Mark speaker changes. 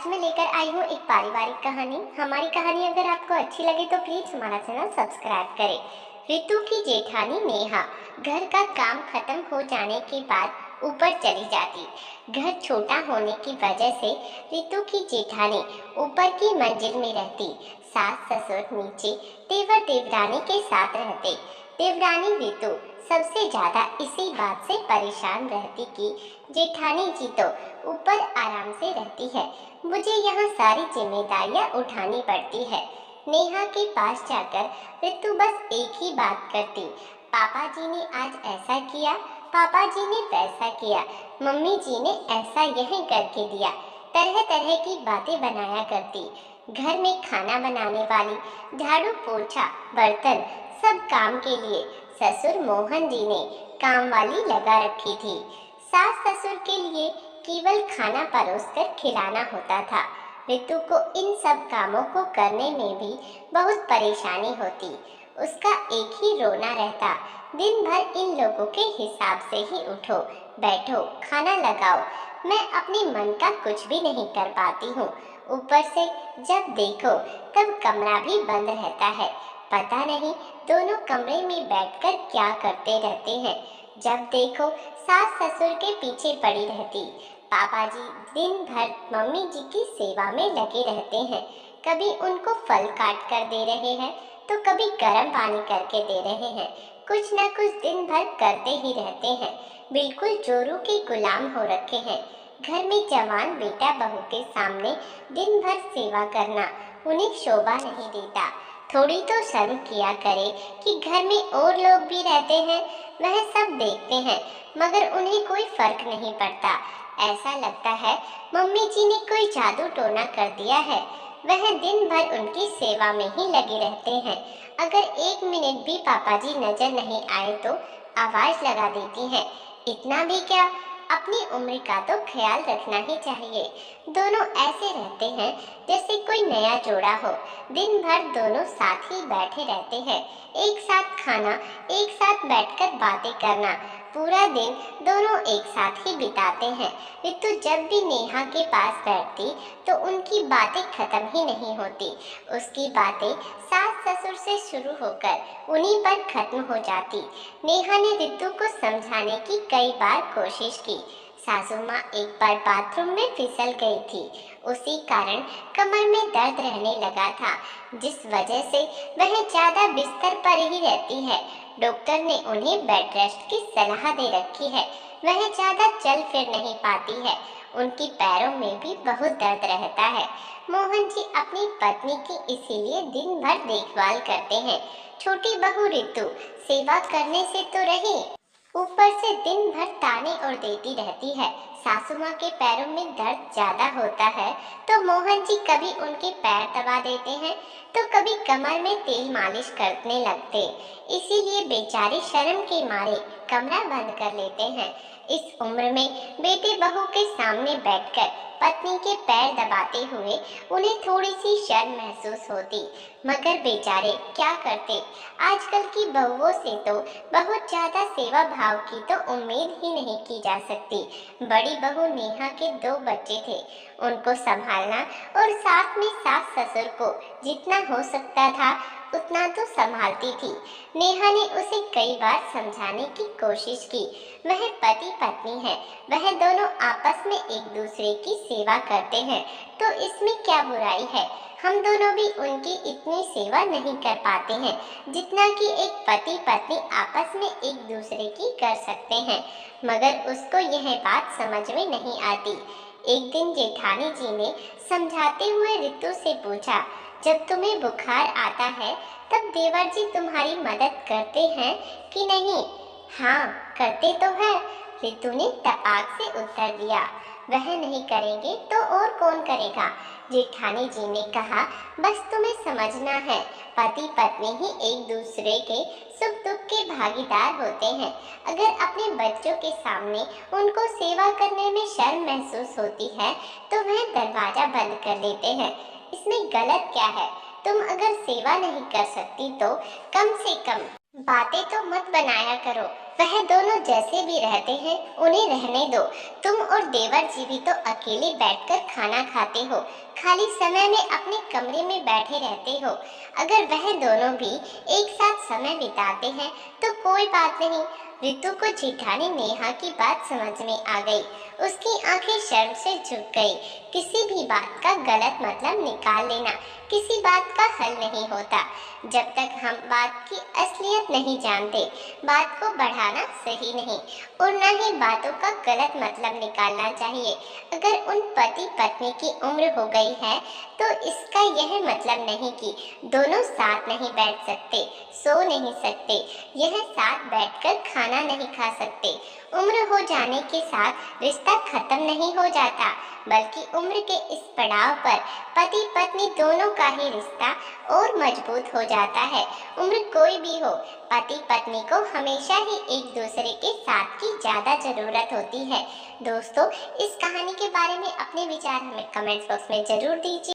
Speaker 1: मैं लेकर आई हूँ एक पारिवारिक कहानी। हमारी कहानी अगर आपको अच्छी लगे तो प्लीज हमारा चैनल सब्सक्राइब करें। रितु की जेठानी नेहा घर का काम खत्म हो जाने के बाद ऊपर चली जाती। घर छोटा होने की वजह से रितु की जेठानी ऊपर की मंजिल में रहती। सास ससुर नीचे देवर देवरानी के साथ रहते। देवरानी रितु सबसे ज्यादा इसी बात से परेशान रहती कि जेठानी जी तो ऊपर आराम से रहती है, मुझे यहाँ सारी जिम्मेदारियाँ उठानी पड़ती है। नेहा के पास जाकर रितु बस एक ही बात करती, पापा जी ने आज ऐसा किया, पापा जी ने वैसा किया, मम्मी जी ने ऐसा यही करके दिया। तरह तरह की बातें बनाया करती। घर में खाना बनाने वाली, झाड़ू पोछा बर्तन सब काम के लिए ससुर मोहन जी ने काम वाली लगा रखी थी। सास ससुर के लिए केवल खाना परोसकर खिलाना होता था। रितु को इन सब कामों को करने में भी बहुत परेशानी होती। उसका एक ही रोना रहता, दिन भर इन लोगों के हिसाब से ही उठो बैठो खाना लगाओ। मैं अपने मन का कुछ भी नहीं कर पाती हूँ। ऊपर से जब देखो तब कमरा भी बंद रहता है। पता नहीं दोनों कमरे में बैठकर क्या करते रहते हैं। जब देखो सास ससुर के पीछे पड़ी रहती। पापा जी दिन भर मम्मी जी की सेवा में लगे रहते हैं। कभी उनको फल काट कर दे रहे हैं तो कभी गर्म पानी करके दे रहे हैं। कुछ न कुछ दिन भर करते ही रहते हैं। बिल्कुल चोरों के गुलाम हो रखे हैं। घर में जवान बेटा बहू के सामने दिन भर सेवा करना उन्हें शोभा नहीं देता। थोड़ी तो शर्म किया करे कि घर में और लोग भी रहते हैं, वह सब देखते हैं मगर उन्हें कोई फर्क नहीं पड़ता। ऐसा लगता है मम्मी जी ने कोई जादू टोना कर दिया है। वह दिन भर उनकी सेवा में ही लगे रहते हैं। अगर एक मिनट भी पापा जी नजर नहीं आए तो आवाज लगा देती हैं। इतना भी क्या, अपनी उम्र का तो ख्याल रखना ही चाहिए। दोनों ऐसे रहते हैं जैसे कोई नया जोड़ा हो। दिन भर दोनों साथ ही बैठे रहते हैं, एक साथ खाना, एक साथ बैठकर बातें करना। पूरा दिन दोनों एक साथ ही बिताते हैं। रितु जब भी नेहा के पास बैठती तो उनकी बातें खत्म ही नहीं होती। उसकी बातें सास ससुर से शुरू होकर उन्हीं पर खत्म हो जाती। नेहा ने रितु को समझाने की कई बार कोशिश की। सासू माँ एक बार बाथरूम में फिसल गई थी। उसी कारण कमर में दर्द रहने लगा था, जिस वजह से वह ज्यादा बिस्तर पर ही रहती है। डॉक्टर ने उन्हें बेड रेस्ट की सलाह दे रखी है। वह ज्यादा चल फिर नहीं पाती है। उनकी पैरों में भी बहुत दर्द रहता है। मोहन जी अपनी पत्नी की इसीलिए दिन भर देखभाल करते हैं। छोटी बहू रितु सेवा करने से तो रही, ऊपर से दिन भर ताने और देती रहती है। सासू माँ के पैरों में दर्द ज्यादा होता है तो मोहन जी कभी उनके पैर दबा देते हैं तो कभी कमर में तेल मालिश करने लगते। इसीलिए बेचारे शर्म के मारे कमरा बंद कर लेते हैं। इस उम्र में बेटे बहू के सामने बैठकर पत्नी के पैर दबाते हुए उन्हें थोड़ी सी शर्म महसूस होती, मगर बेचारे क्या करते। आजकल की बहुओं से तो बहुत ज्यादा सेवा भाव की तो उम्मीद ही नहीं की जा सकती। बड़ी बहू नेहा के 2 बच्चे थे, उनको संभालना और साथ में सास ससुर को जितना हो सकता था उतना तो संभालती थी। नेहा ने उसे कई बार समझाने की कोशिश की। वह पति पत्नी है, वह दोनों आपस में एक दूसरे की सेवा करते हैं तो इसमें क्या बुराई है। हम दोनों भी उनकी इतनी सेवा नहीं कर पाते हैं जितना कि एक पति पत्नी आपस में एक दूसरे की कर सकते हैं, मगर उसको यह बात समझ में नहीं आती। एक दिन जेठानी जी ने समझाते हुए रितु से पूछा, जब तुम्हें बुखार आता है तब देवर जी तुम्हारी मदद करते हैं कि नहीं? हाँ करते तो है, रितु ने तपाक से उत्तर दिया। वह नहीं करेंगे तो और कौन करेगा? जेठानी जी ने कहा, बस तुम्हें समझना है, पति पत्नी ही एक दूसरे के सुख दुख के भागीदार होते हैं। अगर अपने बच्चों के सामने उनको सेवा करने में शर्म महसूस होती है तो वह दरवाजा बंद कर देते हैं। इसमें गलत क्या है? तुम अगर सेवा नहीं कर सकती तो कम से कम बातें तो मत बनाया करो। वह दोनों जैसे भी रहते हैं उन्हें रहने दो। तुम और देवर जी भी तो अकेले बैठकर खाना खाते हो, खाली समय में अपने कमरे में बैठे रहते हो। अगर वह दोनों भी एक साथ समय बिताते हैं तो कोई बात नहीं। रितु को जेठानी नेहा की बात समझ में आ गई। उसकी आंखें शर्म से झुक गई। किसी भी बात का गलत मतलब निकाल लेना किसी बात का हल नहीं होता। जब तक हम बात की असलियत नहीं जानते, बात को बढ़ाना सही नहीं और न ही बातों का गलत मतलब निकालना चाहिए। अगर उन पति पत्नी की उम्र हो गई है तो इसका यह मतलब नहीं कि दोनों साथ नहीं बैठ सकते, सो नहीं सकते, यह साथ बैठकर खाना नहीं खा सकते। उम्र हो जाने के साथ रिश्ता खत्म नहीं हो जाता, बल्कि उम्र के इस पड़ाव पर पति पत्नी दोनों का ही रिश्ता और मजबूत हो जाता है। उम्र कोई भी हो, पति पत्नी को हमेशा ही एक दूसरे के साथ की ज़्यादा ज़रूरत होती है। दोस्तों, इस कहानी के बारे में अपने विचार हमें कमेंट्स बॉक्स में ज़रूर दीजिए।